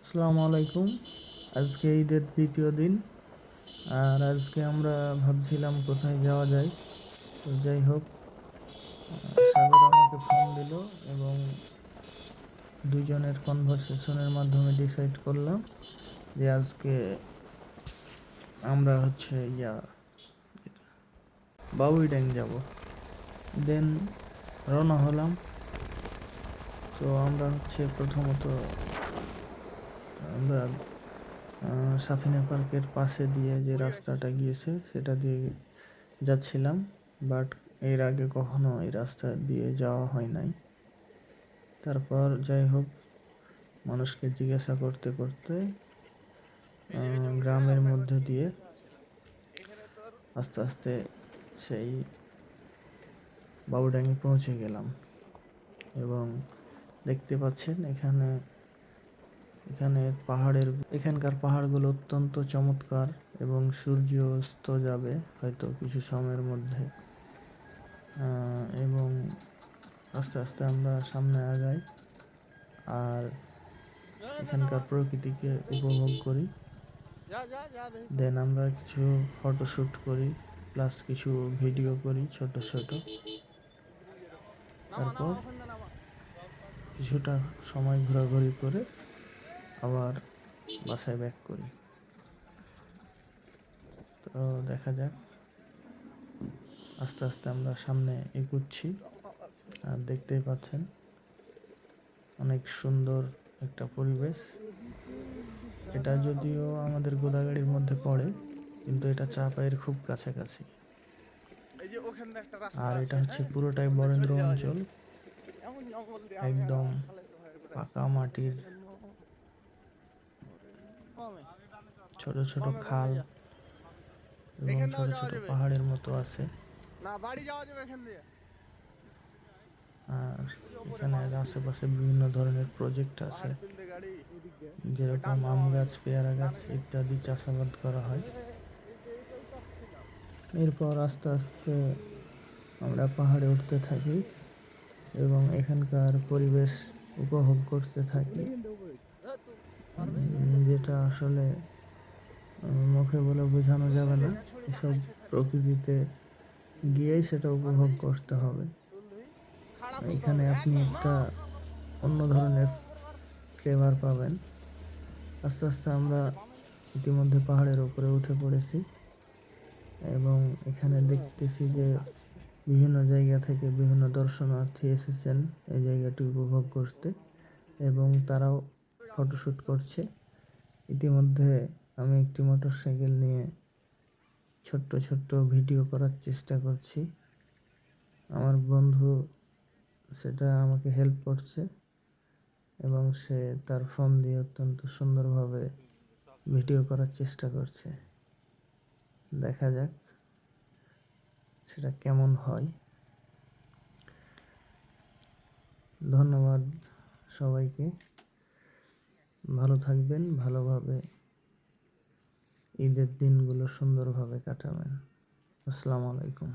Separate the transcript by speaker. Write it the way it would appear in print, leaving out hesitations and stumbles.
Speaker 1: আসসালামু আলাইকুম। আজকে ঈদের দ্বিতীয় দিন। আর আজকে আমরা ভাবছিলাম কোথায় যাওয়া যায়। তো যাই হোক, সাগর আমাকে ফোন দিল এবং দুইজনের কনভারসেশনের মাধ্যমে ডিসাইড করলাম যে আজকে আমরা বাবুইড্যাং যাব। দেন রওনা হলাম। তো আমরা প্রথমত আমরা সাফিনা পার্কের পাশে দিয়ে যে রাস্তাটা গিয়েছে সেটা দিয়ে যাচ্ছিলাম, বাট এর আগে কখনো এই রাস্তা দিয়ে যাওয়া হয় নাই। তারপর যাই হোক, মানুষকে জিজ্ঞাসা করতে করতে গ্রামের মধ্যে দিয়ে আস্তে আস্তে সেই বাবুডাঙ্গি পৌঁছে গেলাম। এবং দেখতে পাচ্ছেন এখানকার পাহাড়গুলো অত্যন্ত চমৎকার এবং সূর্য অস্ত যাবে হয়তো কিছু সময়ের মধ্যে। এবং আস্তে আস্তে আমরা সামনে আগাই আর এখানকার প্রকৃতিকে উপভোগ করি। দেন আমরা কিছু ফটোশ্যুট করি, প্লাস কিছু ভিডিও করি ছোট ছোট। তারপর কিছুটা সময় ঘোরাঘুরি করে আবার বাসায় ব্যাক করি। তো দেখা যাক, আস্তে আস্তে আমরা সামনে এগুচ্ছি। আর দেখতেই পাচ্ছেন অনেক সুন্দর একটা পরিবেশ। এটা যদিও আমাদের গোদাগাড়ির মধ্যে পড়ে, কিন্তু এটা চাপাইয়ের খুব কাছাকাছি। আর এটা পুরোটাই বরেন্দ্র অঞ্চল, একদম পাকা মাটির ছোট ছোট খাল এবং ছোট ছোট পাহাড়ের মতো আছে। আর এখানের আশেপাশে বিভিন্ন ধরনের প্রজেক্ট আছে, যেরকম আম গাছ, পেয়ারা গাছ ইত্যাদি চাষাবাদ করা হয়। এরপর আস্তে আস্তে আমরা পাহাড়ে উঠতে থাকি এবং এখানকার পরিবেশ উপভোগ করতে থাকি, যেটা আসলে মুখে বলে বোঝানো যাবে না। এসব প্রকৃতিতে গিয়েই সেটা উপভোগ করতে হবে। এখানে আপনি একটা অন্য ধরনের ফ্লেভার পাবেন। আস্তে আস্তে আমরা ইতিমধ্যে পাহাড়ের উপরে উঠে পড়েছি এবং এখানে দেখতেছি যে বিভিন্ন জায়গা থেকে বিভিন্ন দর্শনার্থী এসেছেন এই জায়গাটি উপভোগ করতে এবং তারাও ফটোশ্যুট করছে। ইতিমধ্যে আমি একটি মোটরসাইকেল নিয়ে ছোট্ট ছোট্ট ভিডিও করার চেষ্টা করছি। আমার বন্ধু সেটা আমাকে হেল্প করছে এবং সে তার ফোন দিয়ে অত্যন্ত সুন্দরভাবে ভিডিও করার চেষ্টা করছে। দেখা যাক সেটা কেমন হয়। ধন্যবাদ সবাইকে। ভালো থাকবেন, ভালোভাবে ঈদের দিনগুলো সুন্দরভাবে কাটাবেন। আসসালামু আলাইকুম।